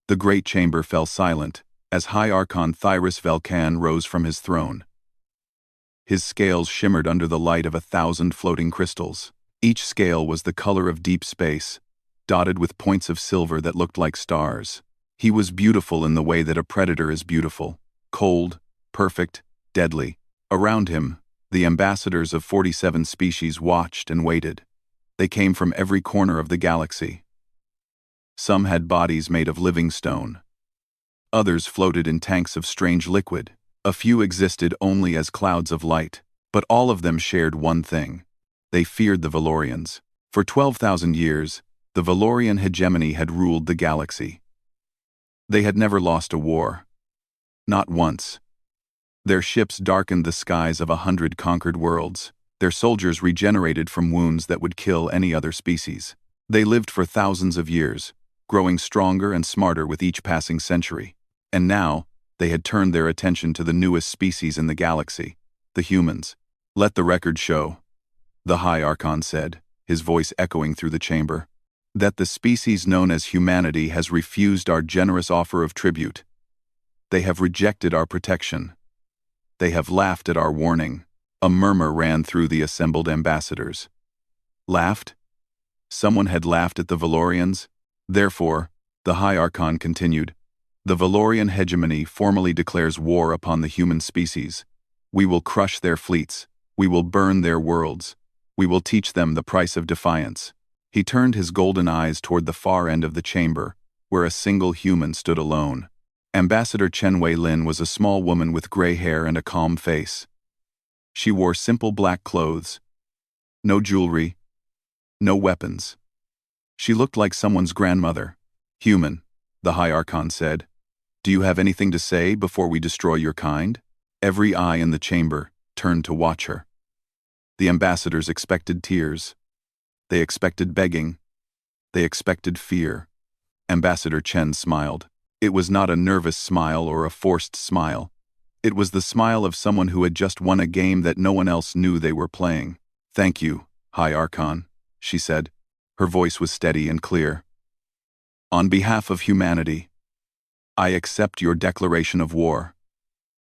The great chamber fell silent, as High Archon Thyrus Velkan rose from his throne. His scales shimmered under the light of 1,000 floating crystals. Each scale was the color of deep space, dotted with points of silver that looked like stars. He was beautiful in the way that a predator is beautiful, cold, perfect, deadly. Around him, the ambassadors of 47 species watched and waited. They came from every corner of the galaxy. Some had bodies made of living stone. Others floated in tanks of strange liquid. A few existed only as clouds of light, but all of them shared one thing. They feared the Valorians. For 12,000 years, the Valorian hegemony had ruled the galaxy. They had never lost a war. Not once. Their ships darkened the skies of 100 conquered worlds. Their soldiers regenerated from wounds that would kill any other species. They lived for thousands of years, growing stronger and smarter with each passing century. And now, they had turned their attention to the newest species in the galaxy, the humans. "Let the record show," the High Archon said, his voice echoing through the chamber, "that the species known as humanity has refused our generous offer of tribute. They have rejected our protection. They have laughed at our warning." A murmur ran through the assembled ambassadors. Laughed? Someone had laughed at the Valorians? Therefore, the High Archon continued, "The Valorian hegemony formally declares war upon the human species. We will crush their fleets. We will burn their worlds. We will teach them the price of defiance." He turned his golden eyes toward the far end of the chamber, where a single human stood alone. Ambassador Chen Wei-Lin was a small woman with gray hair and a calm face. She wore simple black clothes. No jewelry. No weapons. She looked like someone's grandmother. "Human," the High Archon said, "do you have anything to say before we destroy your kind?" Every eye in the chamber turned to watch her. The ambassadors expected tears. They expected begging. They expected fear. Ambassador Chen smiled. It was not a nervous smile or a forced smile. It was the smile of someone who had just won a game that no one else knew they were playing. "Thank you, High Archon," she said. Her voice was steady and clear. "On behalf of humanity, I accept your declaration of war.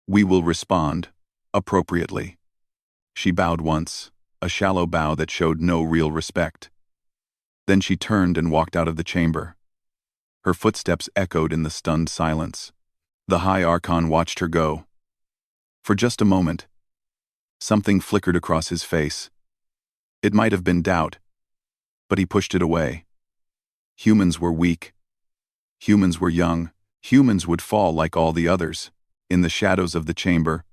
We will respond, appropriately." She bowed once, a shallow bow that showed no real respect. Then she turned and walked out of the chamber. Her footsteps echoed in the stunned silence. The High Archon watched her go. For just a moment, something flickered across his face. It might have been doubt, but he pushed it away. Humans were weak. Humans were young. Humans would fall like all the others. In the shadows of the chamber,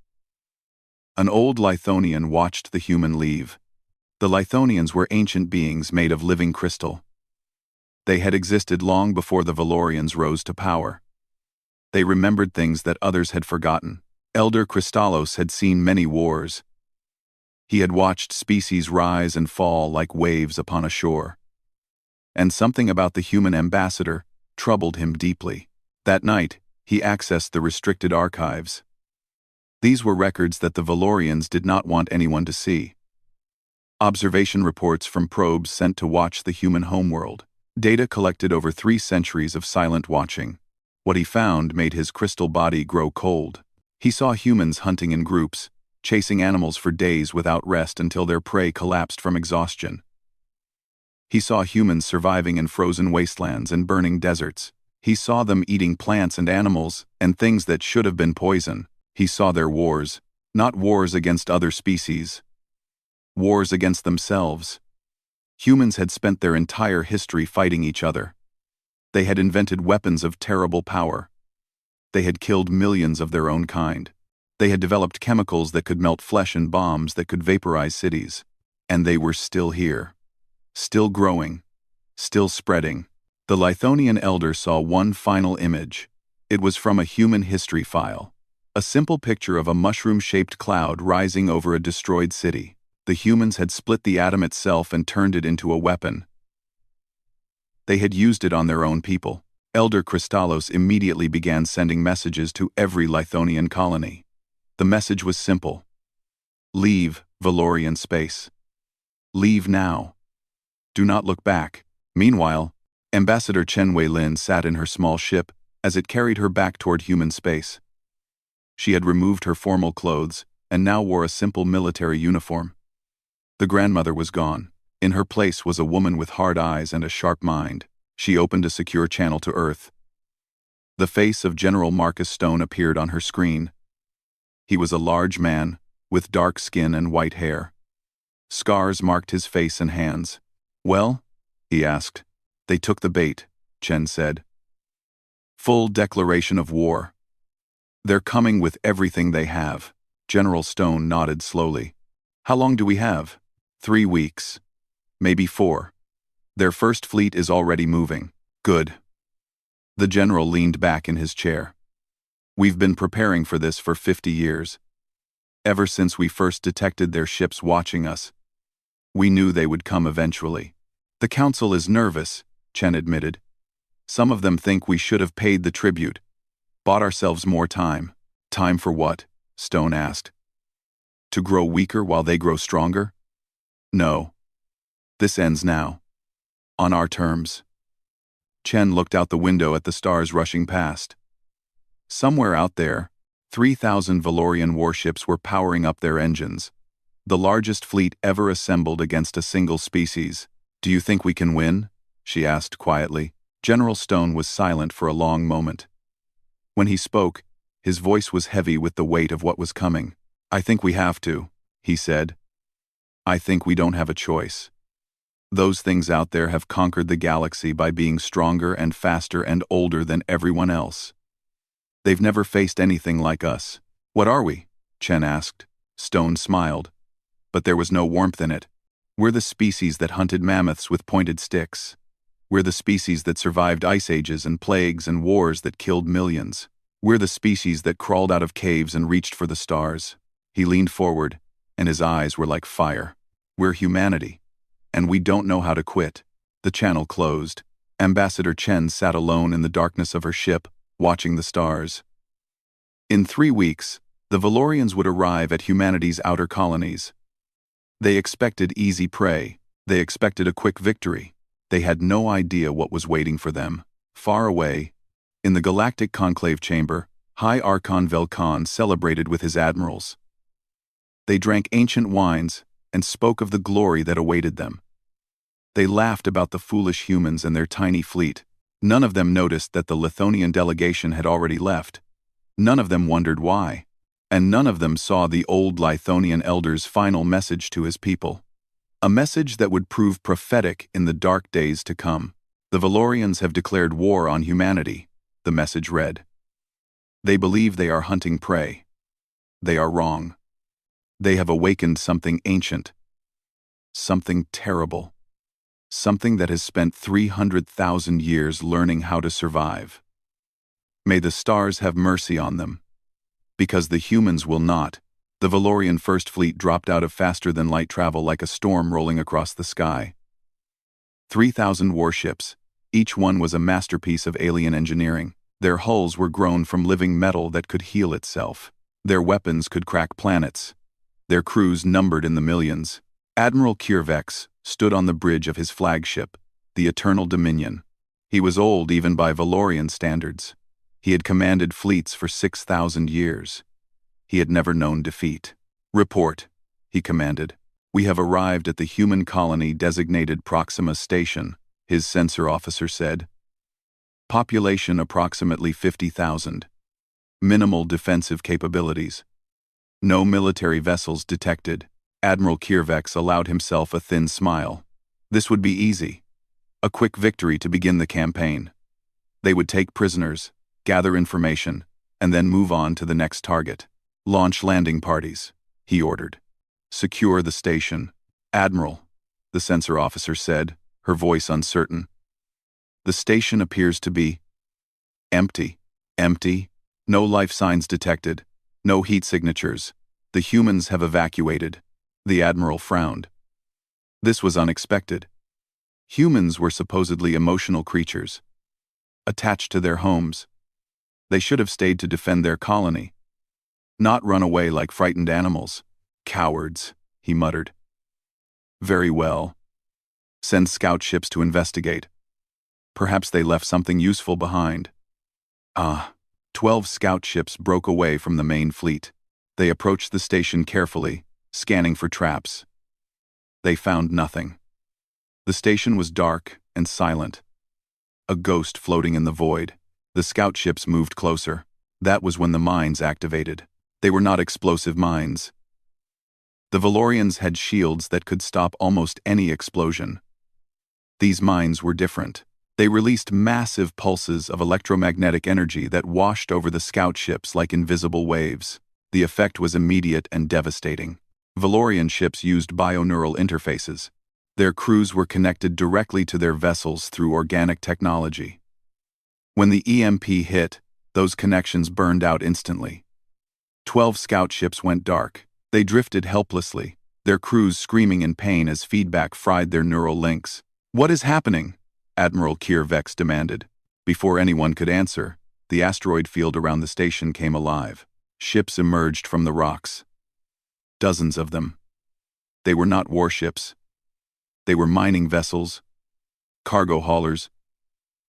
an old Lithonian watched the human leave. The Lithonians were ancient beings made of living crystal. They had existed long before the Valorians rose to power. They remembered things that others had forgotten. Elder Kristallos had seen many wars. He had watched species rise and fall like waves upon a shore. And something about the human ambassador troubled him deeply. That night, he accessed the restricted archives. These were records that the Valorians did not want anyone to see. Observation reports from probes sent to watch the human homeworld. Data collected over 3 centuries of silent watching. What he found made his crystal body grow cold. He saw humans hunting in groups, chasing animals for days without rest until their prey collapsed from exhaustion. He saw humans surviving in frozen wastelands and burning deserts. He saw them eating plants and animals, and things that should have been poison. He saw their wars, not wars against other species. Wars against themselves. Humans had spent their entire history fighting each other. They had invented weapons of terrible power. They had killed millions of their own kind. They had developed chemicals that could melt flesh and bombs that could vaporize cities. And they were still here. Still growing. Still spreading. The Lithonian elder saw one final image. It was from a human history file. A simple picture of a mushroom-shaped cloud rising over a destroyed city. The humans had split the atom itself and turned it into a weapon. They had used it on their own people. Elder Kristallos immediately began sending messages to every Lithonian colony. The message was simple. Leave Valorian space. Leave now. Do not look back. Meanwhile, Ambassador Chen Wei-Lin sat in her small ship, as it carried her back toward human space. She had removed her formal clothes and now wore a simple military uniform. The grandmother was gone. In her place was a woman with hard eyes and a sharp mind. She opened a secure channel to Earth. The face of General Marcus Stone appeared on her screen. He was a large man, with dark skin and white hair. Scars marked his face and hands. "Well?" he asked. "They took the bait," Chen said. "Full declaration of war. They're coming with everything they have." General Stone nodded slowly. "How long do we have?" 3 weeks. Maybe 4. Their first fleet is already moving. Good. The general leaned back in his chair. "We've been preparing for this for 50 years. Ever since we first detected their ships watching us. We knew they would come eventually." "The council is nervous," Chen admitted. "Some of them think we should have paid the tribute. Bought ourselves more time." "Time for what?" Stone asked. "To grow weaker while they grow stronger?" "No. This ends now. On our terms." Chen looked out the window at the stars rushing past. Somewhere out there, 3,000 Valorian warships were powering up their engines. The largest fleet ever assembled against a single species. "Do you think we can win?" she asked quietly. General Stone was silent for a long moment. When he spoke, his voice was heavy with the weight of what was coming. "I think we have to," he said. "I think we don't have a choice. Those things out there have conquered the galaxy by being stronger and faster and older than everyone else. They've never faced anything like us." "What are we?" Chen asked. Stone smiled, but there was no warmth in it. "We're the species that hunted mammoths with pointed sticks. We're the species that survived ice ages and plagues and wars that killed millions. We're the species that crawled out of caves and reached for the stars." He leaned forward, and his eyes were like fire. "We're humanity, and we don't know how to quit." The channel closed. Ambassador Chen sat alone in the darkness of her ship, watching the stars. In 3 weeks, the Valorians would arrive at humanity's outer colonies. They expected easy prey. They expected a quick victory. They had no idea what was waiting for them. Far away, in the Galactic Conclave Chamber, High Archon Velkan celebrated with his admirals. They drank ancient wines and spoke of the glory that awaited them. They laughed about the foolish humans and their tiny fleet. None of them noticed that the Lithonian delegation had already left. None of them wondered why. And none of them saw the old Lithonian elder's final message to his people. A message that would prove prophetic in the dark days to come. "The Valorians have declared war on humanity," the message read. "They believe they are hunting prey. They are wrong. They have awakened something ancient. Something terrible. Something that has spent 300,000 years learning how to survive. May the stars have mercy on them. Because the humans will not." The Valorian First Fleet dropped out of faster-than-light travel like a storm rolling across the sky. 3,000 warships, each one was a masterpiece of alien engineering. Their hulls were grown from living metal that could heal itself. Their weapons could crack planets. Their crews numbered in the millions. Admiral Kirvex stood on the bridge of his flagship, the Eternal Dominion. He was old even by Valorian standards. He had commanded fleets for 6,000 years. He had never known defeat. "Report," he commanded. "We have arrived at the human colony designated Proxima Station," his sensor officer said. "Population approximately 50,000. Minimal defensive capabilities. No military vessels detected." Admiral Kirvex allowed himself a thin smile. This would be easy. A quick victory to begin the campaign. They would take prisoners, gather information, and then move on to the next target. "Launch landing parties," he ordered. "Secure the station." "Admiral," the sensor officer said, her voice uncertain. "The station appears to be empty." "Empty? No life signs detected. No heat signatures. The humans have evacuated." The admiral frowned. This was unexpected. Humans were supposedly emotional creatures, attached to their homes. They should have stayed to defend their colony, not run away like frightened animals. "Cowards," he muttered. "Very well. Send scout ships to investigate. Perhaps they left something useful behind." Ah, 12 scout ships broke away from the main fleet. They approached the station carefully, scanning for traps. They found nothing. The station was dark and silent. A ghost floating in the void. The scout ships moved closer. That was when the mines activated. They were not explosive mines. The Valorians had shields that could stop almost any explosion. These mines were different. They released massive pulses of electromagnetic energy that washed over the scout ships like invisible waves. The effect was immediate and devastating. Valorian ships used bioneural interfaces. Their crews were connected directly to their vessels through organic technology. When the EMP hit, those connections burned out instantly. 12 scout ships went dark. They drifted helplessly, their crews screaming in pain as feedback fried their neural links. "What is happening?" Admiral Kirvex demanded. Before anyone could answer, the asteroid field around the station came alive. Ships emerged from the rocks. Dozens of them. They were not warships. They were mining vessels, cargo haulers,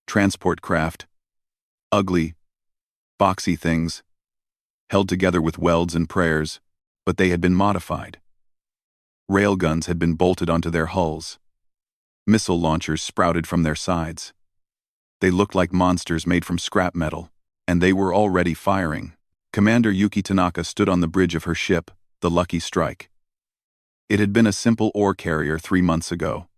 transport craft. Ugly, boxy things, held together with welds and prayers, but they had been modified. Railguns had been bolted onto their hulls. Missile launchers sprouted from their sides. They looked like monsters made from scrap metal, and they were already firing. Commander Yuki Tanaka stood on the bridge of her ship, the Lucky Strike. It had been a simple ore carrier 3 months ago.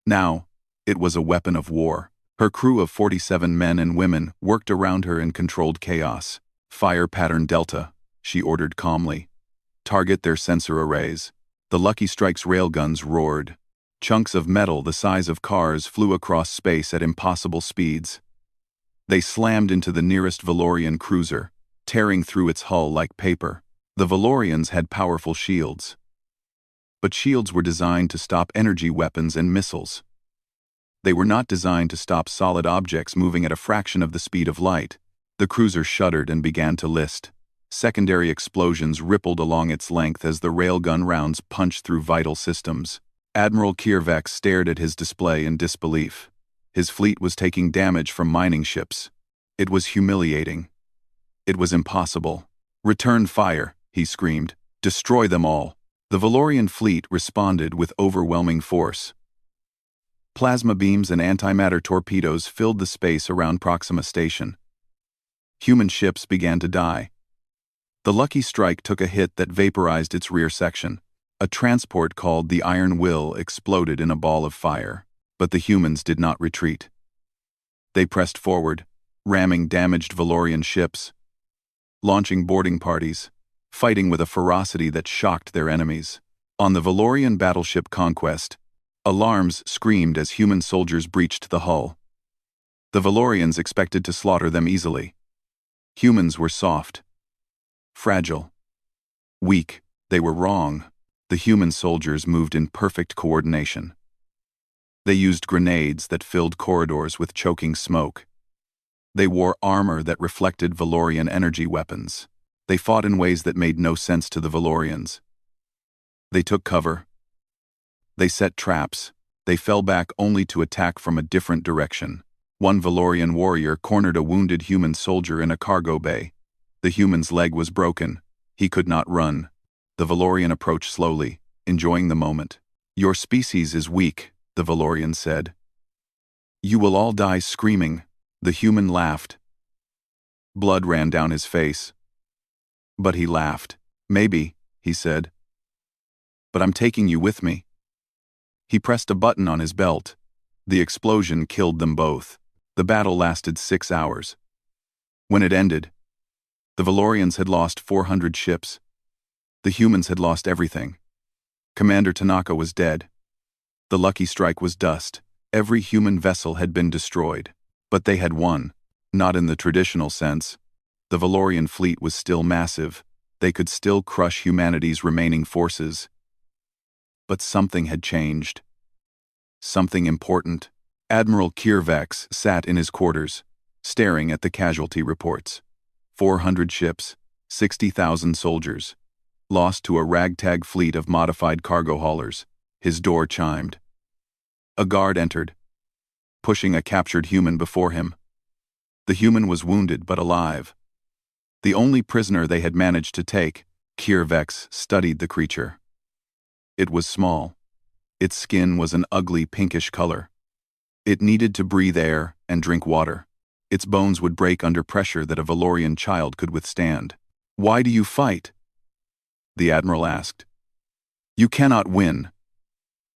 Now, it was a weapon of war. Her crew of 47 men and women worked around her in controlled chaos. "Fire pattern Delta," she ordered calmly. "Target their sensor arrays." The Lucky Strike's railguns roared. Chunks of metal the size of cars flew across space at impossible speeds. They slammed into the nearest Valorian cruiser, tearing through its hull like paper. The Valorians had powerful shields. But shields were designed to stop energy weapons and missiles. They were not designed to stop solid objects moving at a fraction of the speed of light. The cruiser shuddered and began to list. Secondary explosions rippled along its length as the railgun rounds punched through vital systems. Admiral Kirvex stared at his display in disbelief. His fleet was taking damage from mining ships. It was humiliating. It was impossible. "Return fire," he screamed. "Destroy them all." The Valorian fleet responded with overwhelming force. Plasma beams and antimatter torpedoes filled the space around Proxima Station. Human ships began to die. The Lucky Strike took a hit that vaporized its rear section. A transport called the Iron Will exploded in a ball of fire. But the humans did not retreat. They pressed forward, ramming damaged Valorian ships, launching boarding parties, fighting with a ferocity that shocked their enemies. On the Valorian battleship Conquest, alarms screamed as human soldiers breached the hull. The Valorians expected to slaughter them easily. Humans were soft, fragile, weak. They were wrong. The human soldiers moved in perfect coordination. They used grenades that filled corridors with choking smoke. They wore armor that reflected Valorian energy weapons. They fought in ways that made no sense to the Valorians. They took cover. They set traps. They fell back only to attack from a different direction. One Valorian warrior cornered a wounded human soldier in a cargo bay. The human's leg was broken. He could not run. The Valorian approached slowly, enjoying the moment. "Your species is weak," the Valorian said. "You will all die screaming." The human laughed. Blood ran down his face. But he laughed. "Maybe," he said. "But I'm taking you with me." He pressed a button on his belt. The explosion killed them both. The battle lasted 6 hours. When it ended, the Valorians had lost 400 ships. The humans had lost everything. Commander Tanaka was dead. The Lucky Strike was dust. Every human vessel had been destroyed. But they had won. Not in the traditional sense. The Valorian fleet was still massive. They could still crush humanity's remaining forces. But something had changed. Something important. Admiral Kirvex sat in his quarters, staring at the casualty reports. 400 ships, 60,000 soldiers, lost to a ragtag fleet of modified cargo haulers. His door chimed. A guard entered, pushing a captured human before him. The human was wounded but alive. The only prisoner they had managed to take, Kirvex studied the creature. It was small. Its skin was an ugly pinkish color. It needed to breathe air and drink water. Its bones would break under pressure that a Valorian child could withstand. "Why do you fight?" the Admiral asked. "You cannot win.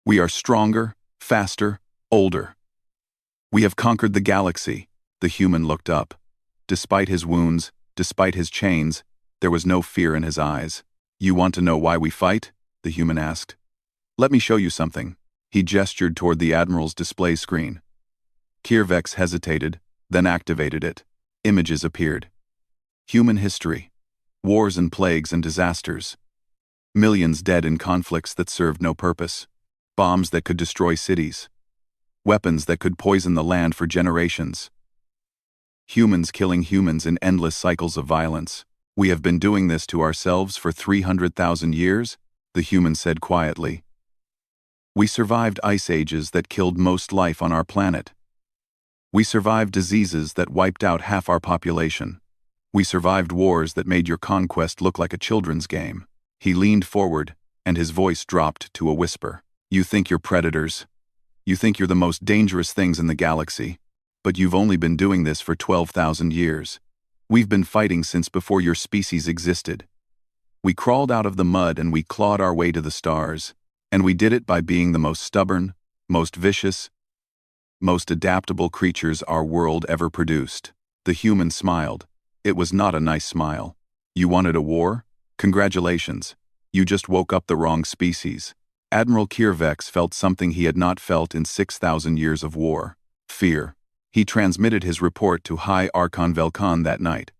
We are stronger, faster, older. We have conquered the galaxy." The human looked up. Despite his wounds, despite his chains, there was no fear in his eyes. "You want to know why we fight?" the human asked. "Let me show you something." He gestured toward the Admiral's display screen. Kirvex hesitated, then activated it. Images appeared. Human history. Wars and plagues and disasters. Millions dead in conflicts that served no purpose. Bombs that could destroy cities. Weapons that could poison the land for generations. Humans killing humans in endless cycles of violence. "We have been doing this to ourselves for 300,000 years, the human said quietly. "We survived ice ages that killed most life on our planet. We survived diseases that wiped out half our population. We survived wars that made your conquest look like a children's game." He leaned forward, and his voice dropped to a whisper. "You think you're predators. You think you're the most dangerous things in the galaxy. But you've only been doing this for 12,000 years. We've been fighting since before your species existed. We crawled out of the mud and we clawed our way to the stars. And we did it by being the most stubborn, most vicious, most adaptable creatures our world ever produced." The human smiled. It was not a nice smile. "You wanted a war? Congratulations. You just woke up the wrong species." Admiral Kirvex felt something he had not felt in 6,000 years of war. Fear. He transmitted his report to High Archon Velkan that night.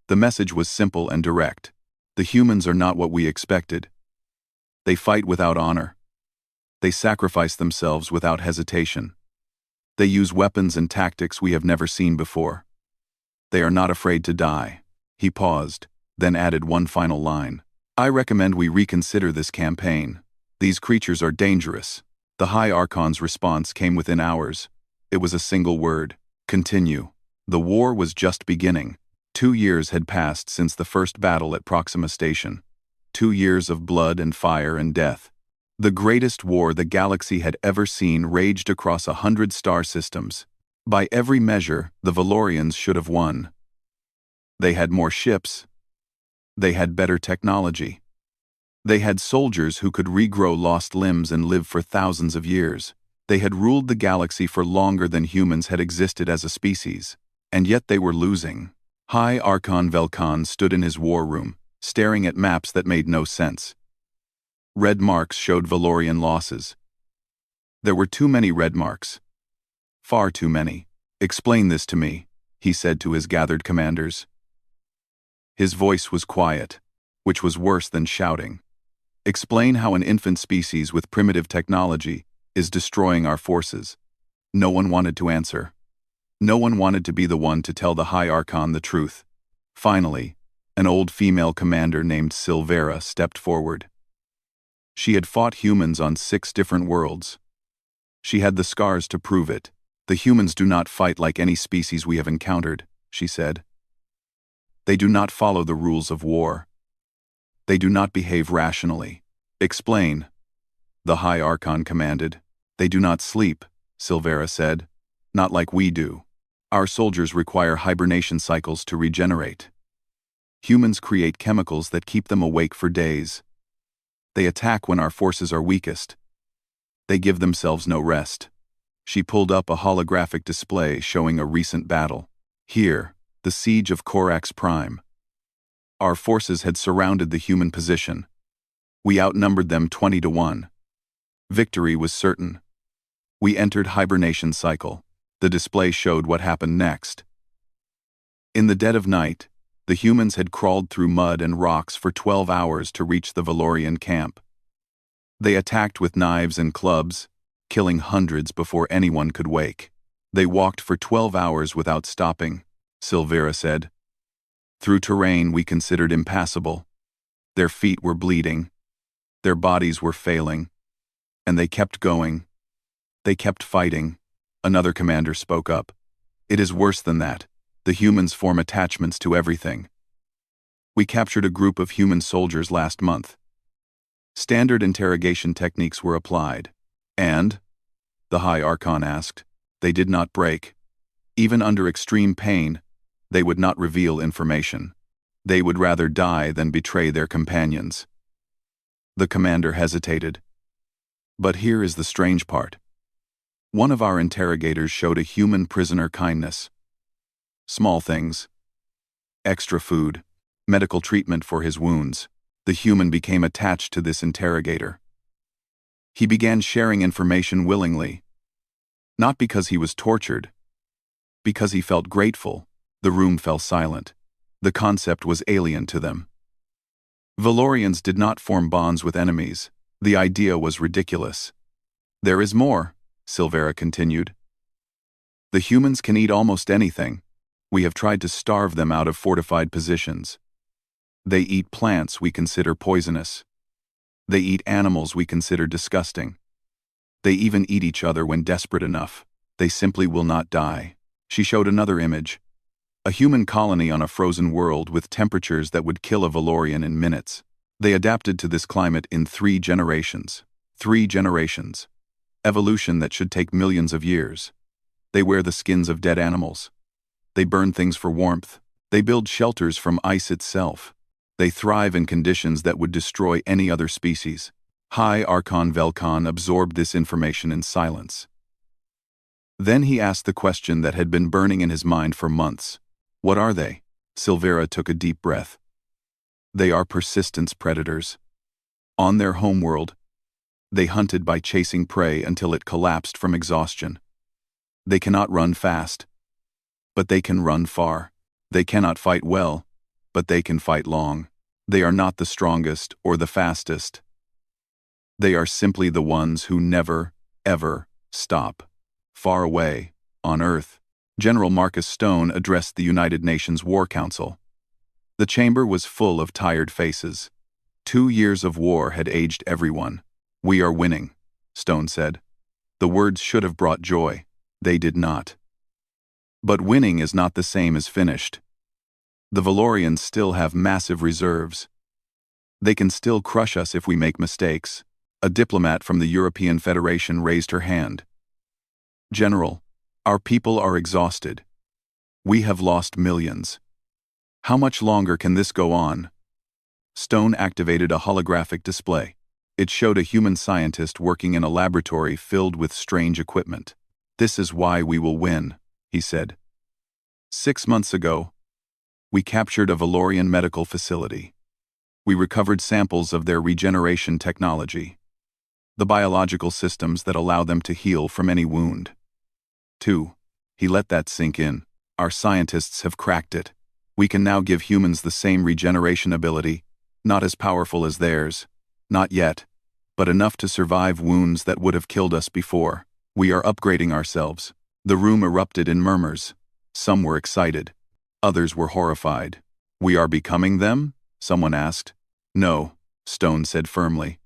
The message was simple and direct. The humans are not what we expected. They fight without honor. They sacrifice themselves without hesitation. They use weapons and tactics we have never seen before. They are not afraid to die. He paused, then added one final line. "I recommend we reconsider this campaign. These creatures are dangerous." The High Archon's response came within hours. It was a single word: continue. The war was just beginning. 2 years had passed since the first battle at Proxima Station. 2 years of blood and fire and death. The greatest war the galaxy had ever seen raged across 100 star systems. By every measure, the Valorians should have won. They had more ships. They had better technology. They had soldiers who could regrow lost limbs and live for thousands of years. They had ruled the galaxy for longer than humans had existed as a species. And yet they were losing. High Archon Velkan stood in his war room, staring at maps that made no sense. Red marks showed Valorian losses. There were too many red marks. Far too many. "Explain this to me," he said to his gathered commanders. His voice was quiet, which was worse than shouting. "Explain how an infant species with primitive technology is destroying our forces." No one wanted to answer. No one wanted to be the one to tell the High Archon the truth. Finally, an old female commander named Silvera stepped forward. She had fought humans on 6 different worlds. She had the scars to prove it. "The humans do not fight like any species we have encountered," she said. "They do not follow the rules of war. They do not behave rationally." "Explain," the High Archon commanded. "They do not sleep," Silvera said. "Not like we do. Our soldiers require hibernation cycles to regenerate. Humans create chemicals that keep them awake for days. They attack when our forces are weakest. They give themselves no rest." She pulled up a holographic display showing a recent battle. Here, the siege of Corax Prime. Our forces had surrounded the human position. We outnumbered them 20 to 1. Victory was certain. We entered hibernation cycle. The display showed what happened next. In the dead of night, the humans had crawled through mud and rocks for 12 hours to reach the Valorian camp. They attacked with knives and clubs, killing hundreds before anyone could wake. "They walked for 12 hours without stopping," Silvera said. "Through terrain we considered impassable. Their feet were bleeding. Their bodies were failing. And they kept going. They kept fighting." Another commander spoke up. "It is worse than that. The humans form attachments to everything. We captured a group of human soldiers last month. Standard interrogation techniques were applied. And, the High Archon asked, they did not break. Even under extreme pain, they would not reveal information. They would rather die than betray their companions. The commander hesitated. But here is the strange part. One of our interrogators showed a human prisoner kindness. Small things. Extra food, medical treatment for his wounds. The human became attached to this interrogator. He began sharing information willingly. Not because he was tortured. Because he felt grateful. The room fell silent. The concept was alien to them. Valorians did not form bonds with enemies. The idea was ridiculous. There is more, Silvera continued. The humans can eat almost anything. We have tried to starve them out of fortified positions. They eat plants we consider poisonous. They eat animals we consider disgusting. They even eat each other when desperate enough. They simply will not die. She showed another image. A human colony on a frozen world with temperatures that would kill a Valorian in minutes. They adapted to this climate in 3 generations. 3 generations. Evolution that should take millions of years. They wear the skins of dead animals. They burn things for warmth. They build shelters from ice itself. They thrive in conditions that would destroy any other species. High Archon Velkan absorbed this information in silence. Then he asked the question that had been burning in his mind for months. What are they? Silvera took a deep breath. They are persistence predators. On their homeworld, they hunted by chasing prey until it collapsed from exhaustion. They cannot run fast, but they can run far. They cannot fight well, but they can fight long. They are not the strongest or the fastest. They are simply the ones who never, ever stop. Far away, on Earth, General Marcus Stone addressed the United Nations War Council. The chamber was full of tired faces. 2 years of war had aged everyone. We are winning, Stone said. The words should have brought joy. They did not. But winning is not the same as finished. The Valorians still have massive reserves. They can still crush us if we make mistakes. A diplomat from the European Federation raised her hand. General, our people are exhausted. We have lost millions. How much longer can this go on? Stone activated a holographic display. It showed a human scientist working in a laboratory filled with strange equipment. This is why we will win, he said. 6 months ago, we captured a Valorian medical facility. We recovered samples of their regeneration technology. The biological systems that allow them to heal from any wound. 2. He let that sink in. Our scientists have cracked it. We can now give humans the same regeneration ability, not as powerful as theirs. Not yet, but enough to survive wounds that would have killed us before. We are upgrading ourselves. The room erupted in murmurs. Some were excited. Others were horrified. We are becoming them? Someone asked. No, Stone said firmly.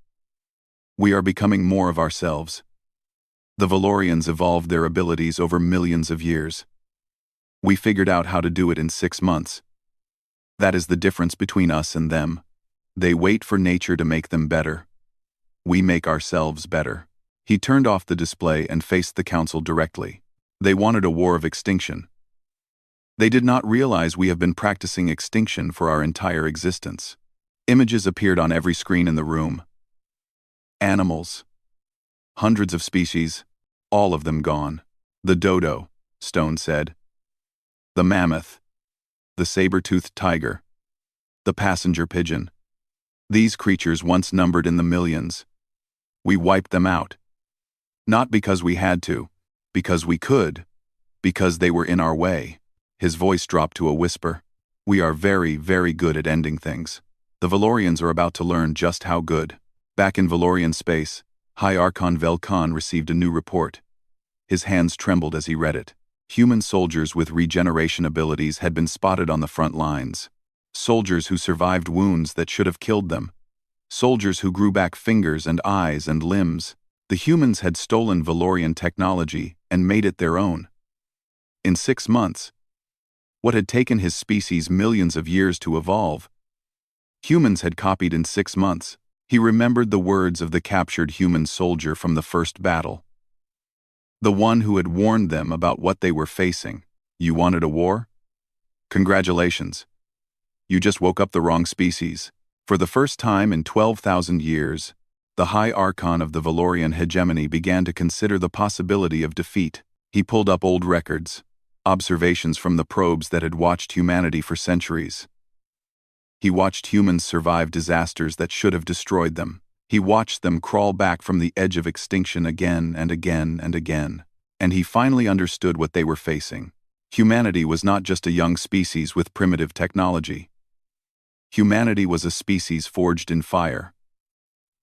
We are becoming more of ourselves. The Valorians evolved their abilities over millions of years. We figured out how to do it in 6 months. That is the difference between us and them. They wait for nature to make them better. We make ourselves better. He turned off the display and faced the council directly. They wanted a war of extinction. They did not realize we have been practicing extinction for our entire existence. Images appeared on every screen in the room. Animals. Hundreds of species, all of them gone. The dodo, Stone said. The mammoth. The saber-toothed tiger. The passenger pigeon. These creatures once numbered in the millions. We wiped them out. Not because we had to, because we could, because they were in our way. His voice dropped to a whisper. We are very, very good at ending things. The Valorians are about to learn just how good. Back in Valorian space, High Archon Velkan received a new report. His hands trembled as he read it. Human soldiers with regeneration abilities had been spotted on the front lines. Soldiers who survived wounds that should have killed them. Soldiers who grew back fingers and eyes and limbs. The humans had stolen Valorian technology and made it their own. In 6 months, what had taken his species millions of years to evolve. Humans had copied in 6 months. He remembered the words of the captured human soldier from the first battle. The one who had warned them about what they were facing. You wanted a war? Congratulations. You just woke up the wrong species. For the first time in 12,000 years, the High Archon of the Valorian hegemony began to consider the possibility of defeat. He pulled up old records, observations from the probes that had watched humanity for centuries. He watched humans survive disasters that should have destroyed them. He watched them crawl back from the edge of extinction again and again and again. And he finally understood what they were facing. Humanity was not just a young species with primitive technology. Humanity was a species forged in fire.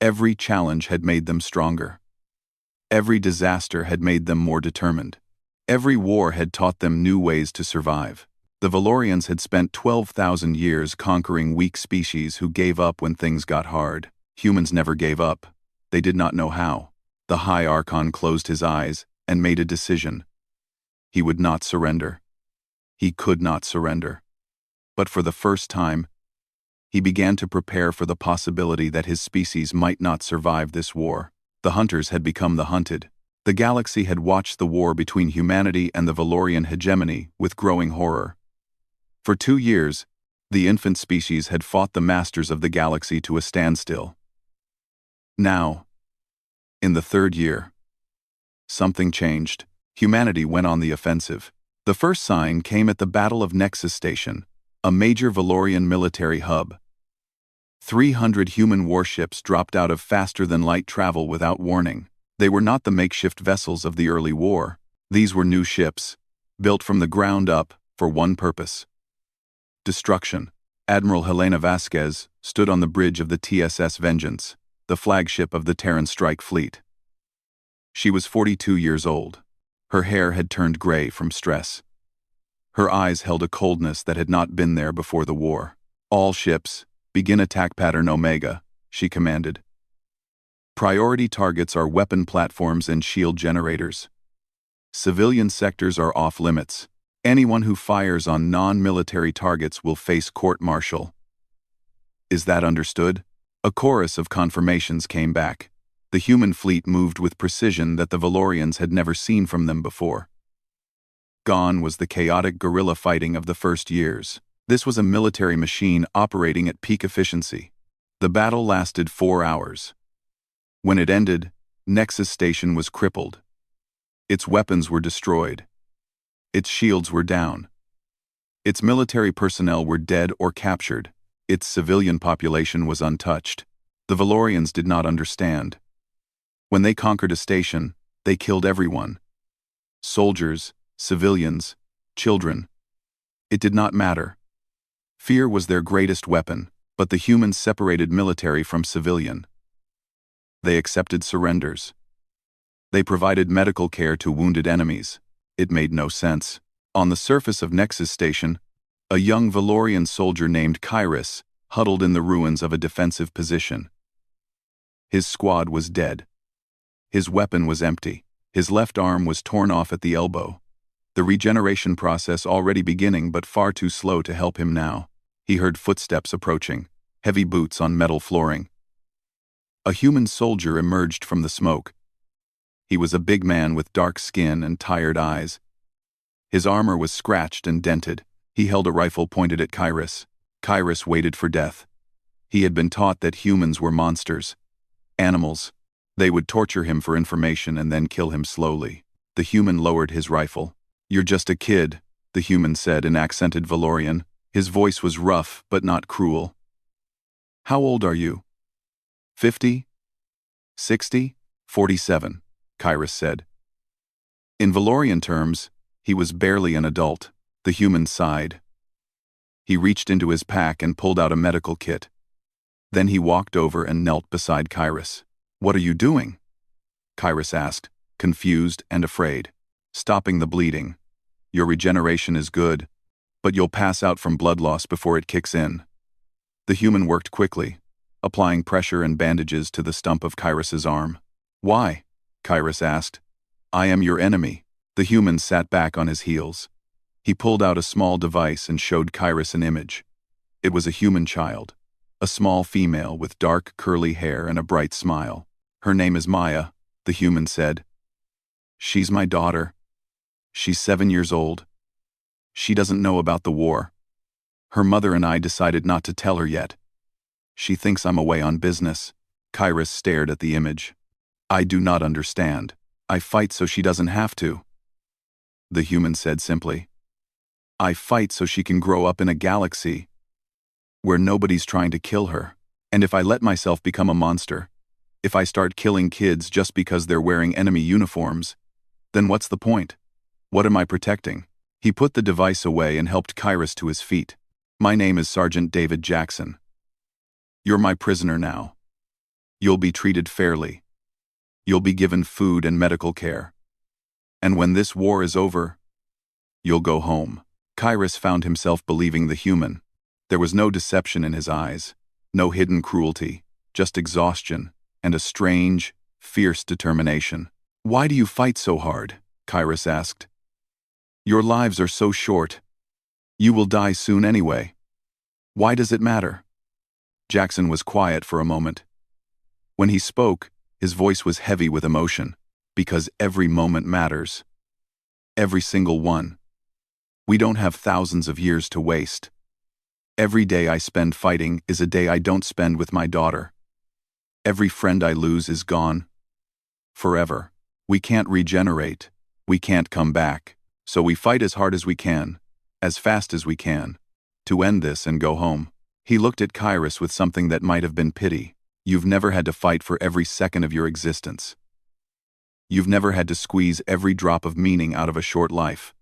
Every challenge had made them stronger. Every disaster had made them more determined. Every war had taught them new ways to survive. The Valorians had spent 12,000 years conquering weak species who gave up when things got hard. Humans never gave up. They did not know how. The High Archon closed his eyes and made a decision. He would not surrender. He could not surrender. But for the first time, he began to prepare for the possibility that his species might not survive this war. The hunters had become the hunted. The galaxy had watched the war between humanity and the Valorian hegemony with growing horror. For 2 years, the infant species had fought the masters of the galaxy to a standstill. Now, in the 3rd year, something changed. Humanity went on the offensive. The first sign came at the Battle of Nexus Station, a major Valorian military hub. 300 human warships dropped out of faster-than-light travel without warning. They were not the makeshift vessels of the early war. These were new ships, built from the ground up for one purpose: destruction. Admiral Helena Vasquez stood on the bridge of the TSS Vengeance, the flagship of the Terran Strike Fleet. She was 42 years old. Her hair had turned gray from stress. Her eyes held a coldness that had not been there before the war. All ships, begin attack pattern Omega, she commanded. Priority targets are weapon platforms and shield generators. Civilian sectors are off limits. Anyone who fires on non-military targets will face court-martial. Is that understood? A chorus of confirmations came back. The human fleet moved with precision that the Valorians had never seen from them before. Gone was the chaotic guerrilla fighting of the first years. This was a military machine operating at peak efficiency. The battle lasted 4 hours. When it ended, Nexus Station was crippled. Its weapons were destroyed. Its shields were down. Its military personnel were dead or captured. Its civilian population was untouched. The Valorians did not understand. When they conquered a station, they killed everyone. Soldiers, civilians, children. It did not matter. Fear was their greatest weapon, but the humans separated military from civilian. They accepted surrenders. They provided medical care to wounded enemies. It made no sense. On the surface of Nexus Station, a young Valorian soldier named Kairos huddled in the ruins of a defensive position. His squad was dead. His weapon was empty. His left arm was torn off at the elbow. The regeneration process already beginning but far too slow to help him now. He heard footsteps approaching, heavy boots on metal flooring. A human soldier emerged from the smoke. He was a big man with dark skin and tired eyes. His armor was scratched and dented. He held a rifle pointed at Kairos. Kairos waited for death. He had been taught that humans were monsters. Animals. They would torture him for information and then kill him slowly. The human lowered his rifle. "You're just a kid," the human said in accented Valorian. His voice was rough but not cruel. "How old are you?" 50? 60? 47, Kairos said. In Valorian terms, he was barely an adult. The human sighed. He reached into his pack and pulled out a medical kit. Then he walked over and knelt beside Kairos. "What are you doing?" Kairos asked, confused and afraid. "Stopping the bleeding. Your regeneration is good, but you'll pass out from blood loss before it kicks in." The human worked quickly, applying pressure and bandages to the stump of Kairos's arm. "Why?" Kairos asked. "I am your enemy." The human sat back on his heels. He pulled out a small device and showed Kyrus an image. It was a human child, a small female with dark, curly hair and a bright smile. "Her name is Maya," the human said. "She's my daughter. She's 7 years old. She doesn't know about the war. Her mother and I decided not to tell her yet. She thinks I'm away on business." Kyrus stared at the image. "I do not understand. I fight so she doesn't have to," the human said simply. "I fight so she can grow up in a galaxy where nobody's trying to kill her. And if I let myself become a monster, if I start killing kids just because they're wearing enemy uniforms, then what's the point? What am I protecting?" He put the device away and helped Kyrus to his feet. "My name is Sergeant David Jackson. You're my prisoner now. You'll be treated fairly. You'll be given food and medical care. And when this war is over, you'll go home." Kyrus found himself believing the human. There was no deception in his eyes, no hidden cruelty, just exhaustion and a strange, fierce determination. "Why do you fight so hard?" Kyrus asked. "Your lives are so short. You will die soon anyway. Why does it matter?" Jackson was quiet for a moment. When he spoke, his voice was heavy with emotion. "Because every moment matters. Every single one. We don't have thousands of years to waste. Every day I spend fighting is a day I don't spend with my daughter. Every friend I lose is gone. Forever. We can't regenerate. We can't come back. So we fight as hard as we can, as fast as we can, to end this and go home." He looked at Kyrus with something that might have been pity. "You've never had to fight for every second of your existence. You've never had to squeeze every drop of meaning out of a short life.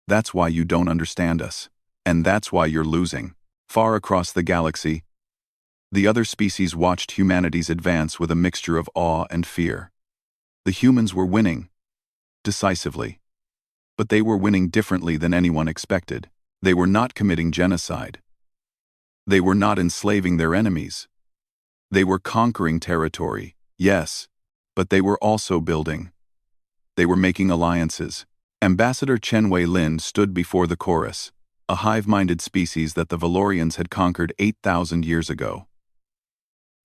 That's why you don't understand us. And that's why you're losing." Far across the galaxy, the other species watched humanity's advance with a mixture of awe and fear. The humans were winning, decisively. But they were winning differently than anyone expected. They were not committing genocide. They were not enslaving their enemies. They were conquering territory, yes, but they were also building. They were making alliances. Ambassador Chen Wei-Lin stood before the chorus, a hive-minded species that the Valorians had conquered 8,000 years ago.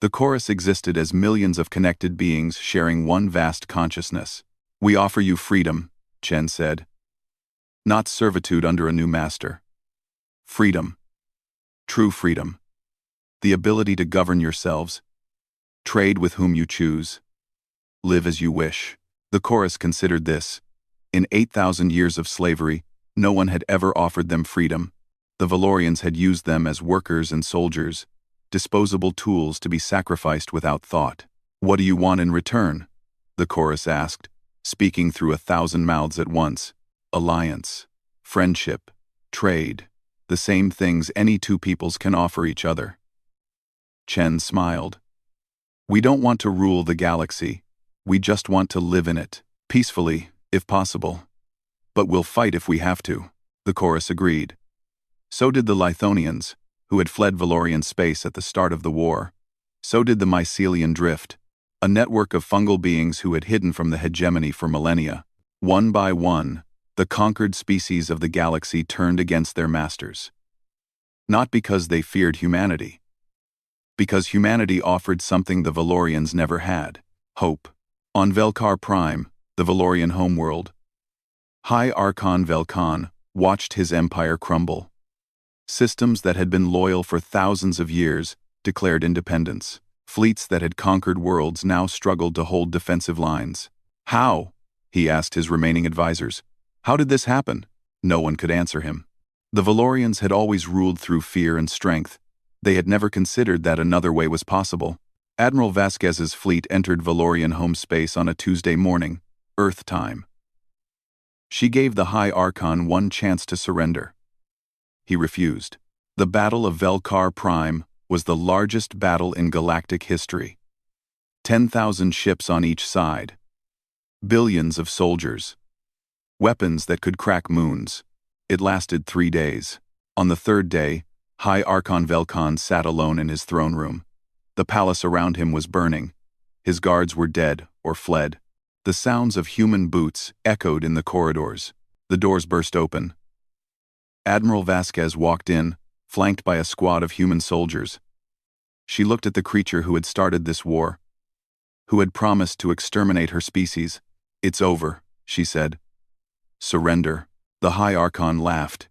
The chorus existed as millions of connected beings sharing one vast consciousness. "We offer you freedom," Chen said. "Not servitude under a new master. Freedom. True freedom. The ability to govern yourselves, trade with whom you choose, live as you wish." The chorus considered this. In 8,000 years of slavery, no one had ever offered them freedom. The Valorians had used them as workers and soldiers, disposable tools to be sacrificed without thought. "What do you want in return?" the chorus asked, speaking through 1,000 mouths at once. "Alliance, friendship, trade, the same things any two peoples can offer each other." Chen smiled. "We don't want to rule the galaxy. We just want to live in it, peacefully, if possible. But we'll fight if we have to," the chorus agreed. So did the Lithonians, who had fled Valorian space at the start of the war. So did the Mycelian Drift, a network of fungal beings who had hidden from the hegemony for millennia. One by one, the conquered species of the galaxy turned against their masters. Not because they feared humanity. Because humanity offered something the Valorians never had: hope. On Velkar Prime, the Valorian homeworld, High Archon Velkan watched his empire crumble. Systems that had been loyal for thousands of years declared independence. Fleets that had conquered worlds now struggled to hold defensive lines. "How?" he asked his remaining advisors. "How did this happen?" No one could answer him. The Valorians had always ruled through fear and strength. They had never considered that another way was possible. Admiral Vasquez's fleet entered Valorian home space on a Tuesday morning, Earth time. She gave the High Archon one chance to surrender. He refused. The Battle of Velkar Prime was the largest battle in galactic history. 10,000 ships on each side. Billions of soldiers. Weapons that could crack moons. It lasted 3 days. On the third day, High Archon Velkan sat alone in his throne room. The palace around him was burning. His guards were dead or fled. The sounds of human boots echoed in the corridors. The doors burst open. Admiral Vasquez walked in, flanked by a squad of human soldiers. She looked at the creature who had started this war, who had promised to exterminate her species. "It's over," she said. "Surrender." The High Archon laughed.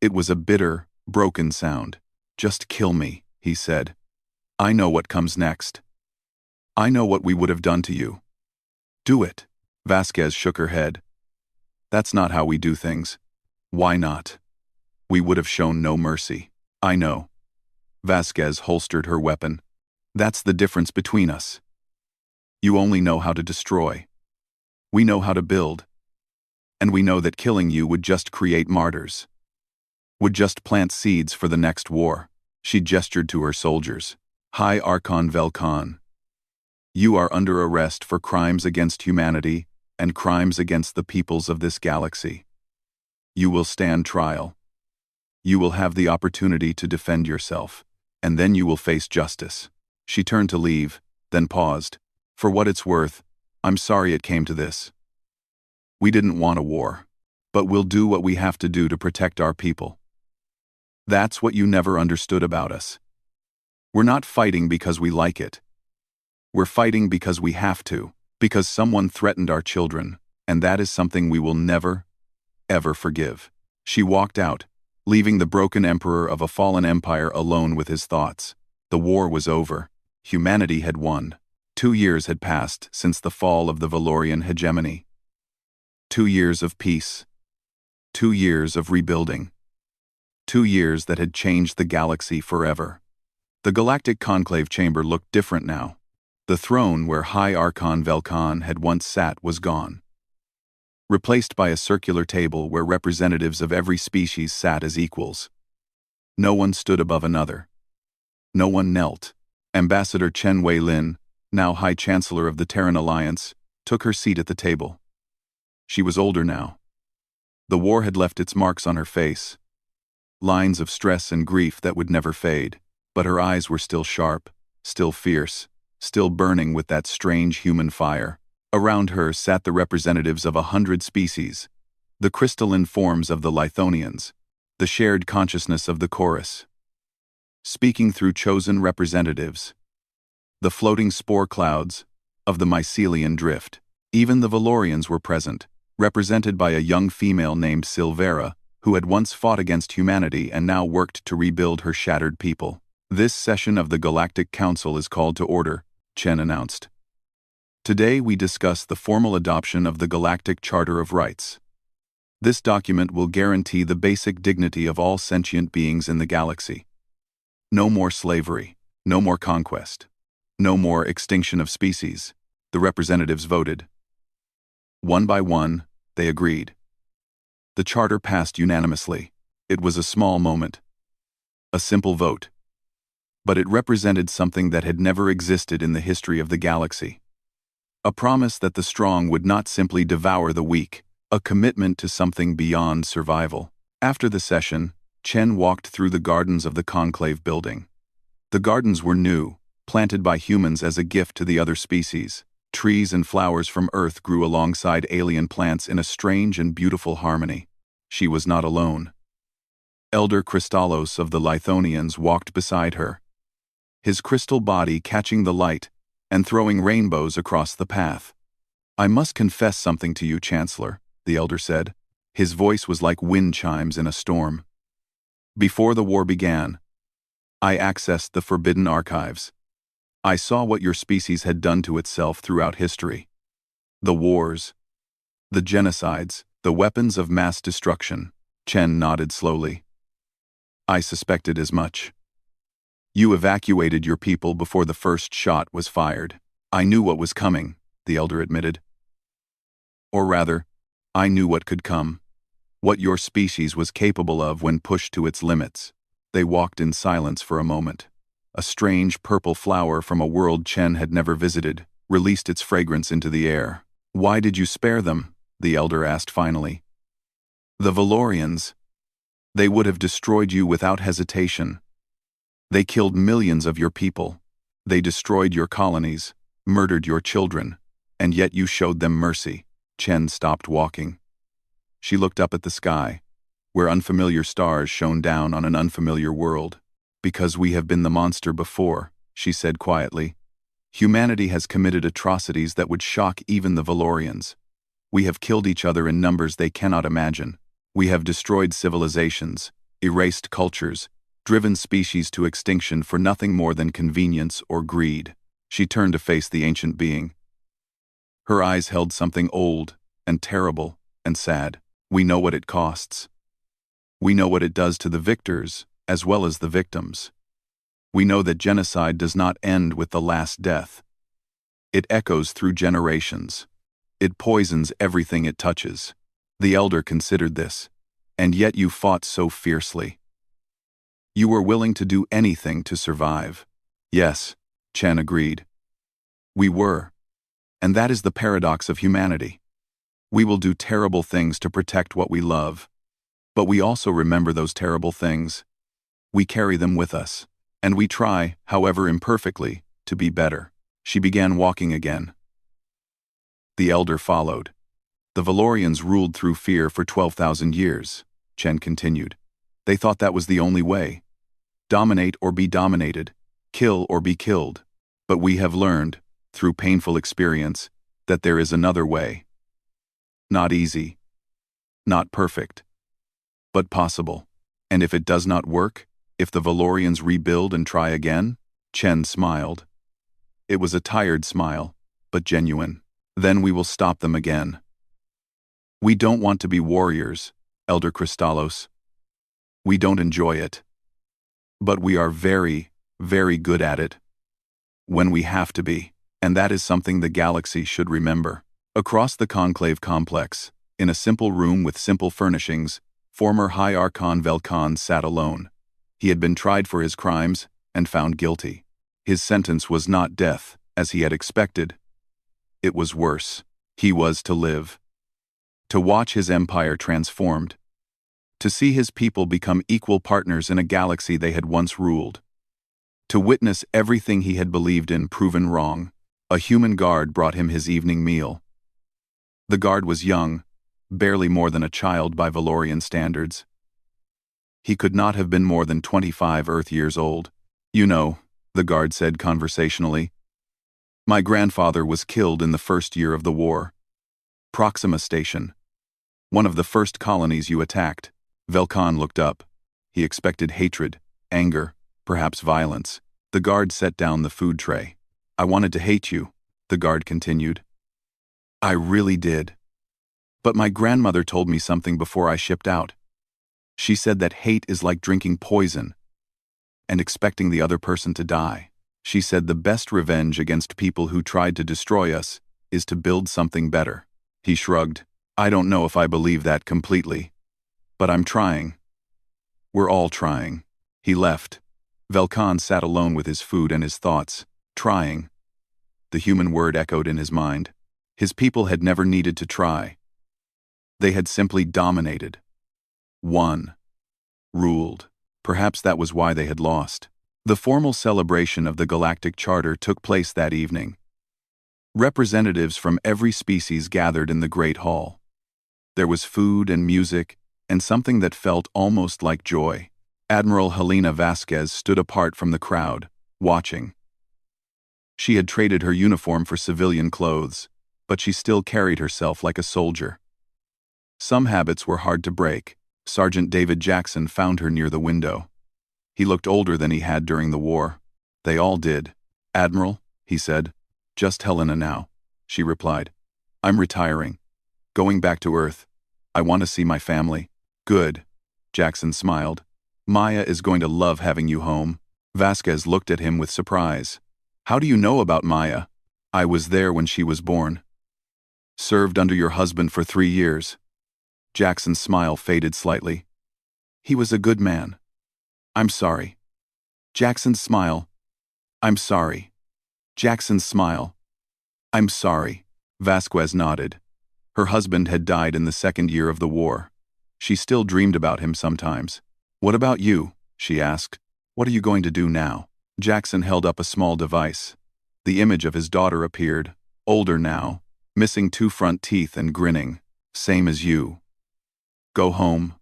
It was a bitter, broken sound. "Just kill me," he said. "I know what comes next. I know what we would have done to you." "Do it." Vasquez shook her head. "That's not how we do things." "Why not?" "We would have shown no mercy." "I know." Vasquez holstered her weapon. "That's the difference between us. You only know how to destroy. We know how to build. And we know that killing you would just create martyrs. Would just plant seeds for the next war." She gestured to her soldiers. "High Archon Velkan, you are under arrest for crimes against humanity and crimes against the peoples of this galaxy. You will stand trial. You will have the opportunity to defend yourself, and then you will face justice." She turned to leave, then paused. "For what it's worth, I'm sorry it came to this. We didn't want a war, but we'll do what we have to do to protect our people. That's what you never understood about us. We're not fighting because we like it. We're fighting because we have to, because someone threatened our children, and that is something we will never, ever forgive." She walked out, leaving the broken emperor of a fallen empire alone with his thoughts. The war was over. Humanity had won. 2 years had passed since the fall of the Valorian hegemony. 2 years of peace. 2 years of rebuilding. 2 years that had changed the galaxy forever. The Galactic Conclave chamber looked different now. The throne where High Archon Velkan had once sat was gone, replaced by a circular table where representatives of every species sat as equals. No one stood above another. No one knelt. Ambassador Chen Wei-Lin, now High Chancellor of the Terran Alliance, took her seat at the table. She was older now. The war had left its marks on her face, lines of stress and grief that would never fade, but her eyes were still sharp, still fierce, still burning with that strange human fire. Around her sat the representatives of 100 species, the crystalline forms of the Lithonians, the shared consciousness of the chorus. Speaking through chosen representatives, the floating spore clouds of the mycelian drift. Even the Valorians were present, represented by a young female named Silvera, who had once fought against humanity and now worked to rebuild her shattered people. "This session of the Galactic Council is called to order," Chen announced. "Today we discuss the formal adoption of the Galactic Charter of Rights. This document will guarantee the basic dignity of all sentient beings in the galaxy. No more slavery, no more conquest, no more extinction of species." The representatives voted. One by one, they agreed. The charter passed unanimously. It was a small moment, a simple vote. But it represented something that had never existed in the history of the galaxy. A promise that the strong would not simply devour the weak, a commitment to something beyond survival. After the session, Chen walked through the gardens of the Conclave building. The gardens were new, planted by humans as a gift to the other species. Trees and flowers from Earth grew alongside alien plants in a strange and beautiful harmony. She was not alone. Elder Kristallos of the Lithonians walked beside her, his crystal body catching the light and throwing rainbows across the path. "I must confess something to you, Chancellor," the elder said. His voice was like wind chimes in a storm. "Before the war began, I accessed the forbidden archives. I saw what your species had done to itself throughout history. The wars, the genocides, the weapons of mass destruction." Chen nodded slowly. "I suspected as much. You evacuated your people before the first shot was fired." "I knew what was coming," the elder admitted. "Or rather, I knew what could come, what your species was capable of when pushed to its limits." They walked in silence for a moment. A strange purple flower from a world Chen had never visited released its fragrance into the air. "Why did you spare them?" the elder asked finally. "The Valorians. They would have destroyed you without hesitation. They killed millions of your people. They destroyed your colonies, murdered your children, and yet you showed them mercy." Chen stopped walking. She looked up at the sky. where unfamiliar stars shone down on an unfamiliar world. Because we have been the monster before, she said quietly. Humanity has committed atrocities that would shock even the Valorians. We have killed each other in numbers they cannot imagine. We have destroyed civilizations, erased cultures, driven species to extinction for nothing more than convenience or greed. She turned to face the ancient being. Her eyes held something old and terrible and sad. We know what it costs. We know what it does to the victors as well as the victims. We know that genocide does not end with the last death. It echoes through generations. It poisons everything it touches. The elder considered this. And yet you fought so fiercely. You were willing to do anything to survive. Yes, Chen agreed. We were. And that is the paradox of humanity. We will do terrible things to protect what we love. But we also remember those terrible things. We carry them with us. And we try, however imperfectly, to be better. She began walking again. The elder followed. The Valorians ruled through fear for 12,000 years, Chen continued. They thought that was the only way. Dominate or be dominated, kill or be killed. But we have learned, through painful experience, that there is another way. Not easy. Not perfect. But possible. And if it does not work, if the Valorians rebuild and try again? Chen smiled. It was a tired smile, but genuine. Then we will stop them again. We don't want to be warriors, Elder Kristallos. We don't enjoy it. But we are very, very good at it. When we have to be. And that is something the galaxy should remember. Across the Conclave complex, in a simple room with simple furnishings, former High Archon Velkan sat alone. He had been tried for his crimes and found guilty. His sentence was not death, as he had expected. It was worse. He was to live. To watch his empire transformed. To see his people become equal partners in a galaxy they had once ruled. To witness everything he had believed in proven wrong. A human guard brought him his evening meal. The guard was young, barely more than a child by Valorian standards. He could not have been more than 25 Earth years old. You know, the guard said conversationally. My grandfather was killed in the first year of the war. Proxima Station. One of the first colonies you attacked. Velkan looked up. He expected hatred, anger, perhaps violence. The guard set down the food tray. I wanted to hate you, the guard continued. I really did. But my grandmother told me something before I shipped out. She said that hate is like drinking poison and expecting the other person to die. She said the best revenge against people who tried to destroy us is to build something better. He shrugged. I don't know if I believe that completely. But I'm trying. We're all trying. He left. Velkan sat alone with his food and his thoughts. Trying. The human word echoed in his mind. His people had never needed to try. They had simply dominated. Won. Ruled. Perhaps that was why they had lost. The formal celebration of the Galactic Charter took place that evening. Representatives from every species gathered in the Great Hall. There was food and music, and something that felt almost like joy. Admiral Helena Vasquez stood apart from the crowd, watching. She had traded her uniform for civilian clothes, but she still carried herself like a soldier. Some habits were hard to break. Sergeant David Jackson found her near the window. He looked older than he had during the war. They all did. Admiral, he said. Just Helena now, she replied. I'm retiring. Going back to Earth. I want to see my family. Good. Jackson smiled. Maya is going to love having you home. Vasquez looked at him with surprise. How do you know about Maya? I was there when she was born. Served under your husband for 3 years. Jackson's smile faded slightly. He was a good man. I'm sorry. Jackson's smile. I'm sorry. Jackson's smile. I'm sorry. Vasquez nodded. Her husband had died in the 2nd year of the war. She still dreamed about him sometimes. What about you? She asked. What are you going to do now? Jackson held up a small device. The image of his daughter appeared, older now, missing 2 front teeth and grinning. Same as you. Go home.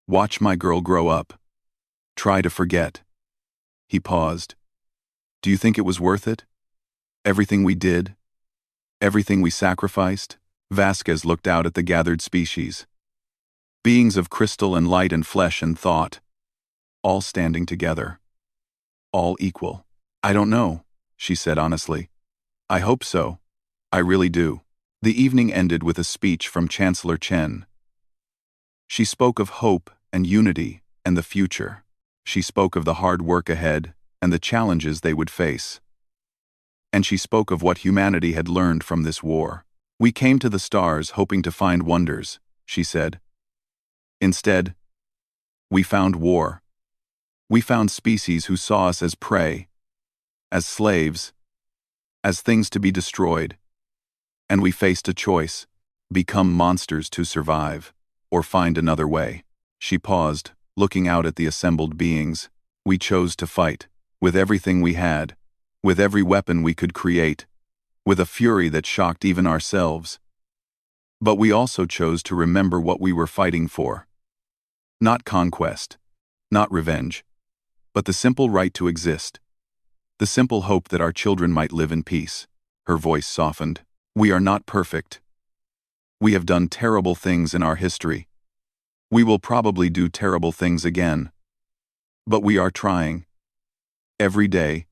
Watch my girl grow up. Try to forget. He paused. Do you think it was worth it? Everything we did? Everything we sacrificed? Vasquez looked out at the gathered species. Beings of crystal and light and flesh and thought. All standing together. All equal. I don't know, she said honestly. I hope so. I really do. The evening ended with a speech from Chancellor Chen. She spoke of hope and unity and the future. She spoke of the hard work ahead and the challenges they would face. And she spoke of what humanity had learned from this war. We came to the stars hoping to find wonders, she said. Instead, we found war. We found species who saw us as prey, as slaves, as things to be destroyed. And we faced a choice: become monsters to survive, or find another way. She paused, looking out at the assembled beings. We chose to fight, with everything we had, with every weapon we could create, with a fury that shocked even ourselves. But we also chose to remember what we were fighting for. Not conquest, not revenge, but the simple right to exist. The simple hope that our children might live in peace. Her voice softened. We are not perfect. We have done terrible things in our history. We will probably do terrible things again. But we are trying. Every day,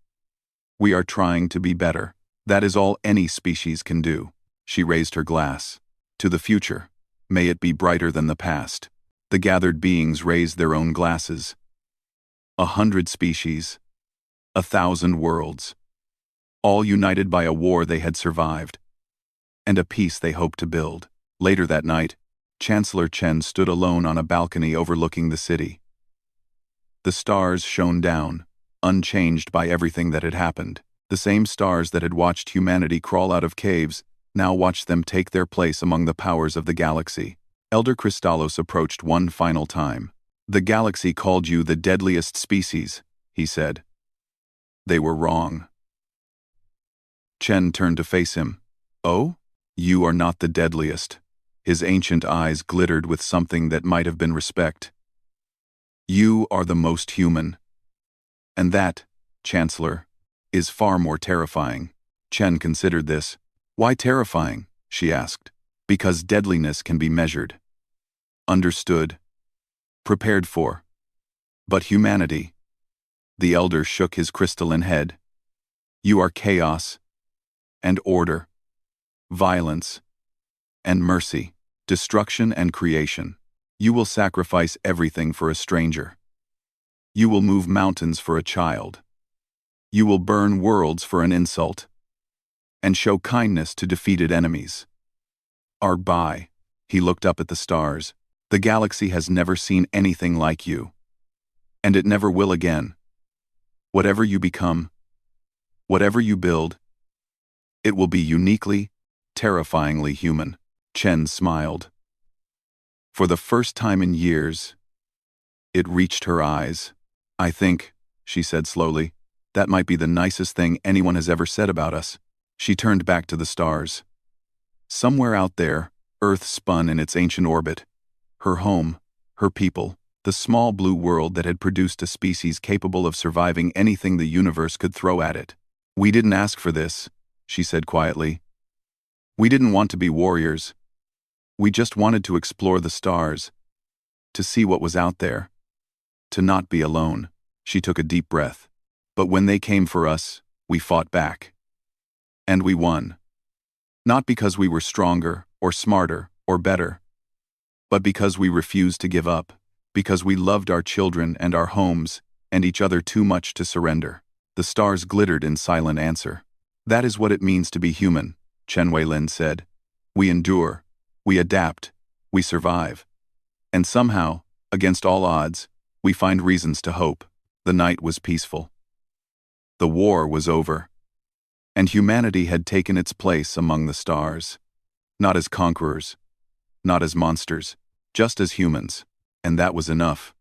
we are trying to be better. That is all any species can do. She raised her glass. To the future, may it be brighter than the past. The gathered beings raised their own glasses. 100 species. 1,000 worlds. All united by a war they had survived. And a peace they hoped to build. Later that night, Chancellor Chen stood alone on a balcony overlooking the city. The stars shone down, unchanged by everything that had happened. The same stars that had watched humanity crawl out of caves now watched them take their place among the powers of the galaxy. Elder Kristallos approached one final time. The galaxy called you the deadliest species, he said. They were wrong. Chen turned to face him. Oh? You are not the deadliest. His ancient eyes glittered with something that might have been respect. You are the most human. And that, Chancellor, is far more terrifying. Chen considered this. Why terrifying? She asked. Because deadliness can be measured. Understood. Prepared for. But humanity. The elder shook his crystalline head. You are chaos. And order. Violence. And mercy. Destruction and creation. You will sacrifice everything for a stranger. You will move mountains for a child. You will burn worlds for an insult. And show kindness to defeated enemies. Arbai. He looked up at the stars. The galaxy has never seen anything like you. And it never will again. Whatever you become, whatever you build, it will be uniquely, terrifyingly human. Chen smiled. For the first time in years, it reached her eyes. I think, she said slowly, that might be the nicest thing anyone has ever said about us. She turned back to the stars. Somewhere out there, Earth spun in its ancient orbit. Her home, her people, the small blue world that had produced a species capable of surviving anything the universe could throw at it. We didn't ask for this, she said quietly. We didn't want to be warriors. We just wanted to explore the stars, to see what was out there, to not be alone. She took a deep breath. But when they came for us, we fought back. And we won. Not because we were stronger, or smarter, or better, but because we refused to give up, because we loved our children and our homes, and each other too much to surrender. The stars glittered in silent answer. That is what it means to be human, Chen Weilin said. We endure, we adapt, we survive. And somehow, against all odds, we find reasons to hope. The night was peaceful. The war was over. And humanity had taken its place among the stars. Not as conquerors, not as monsters, just as humans. And that was enough.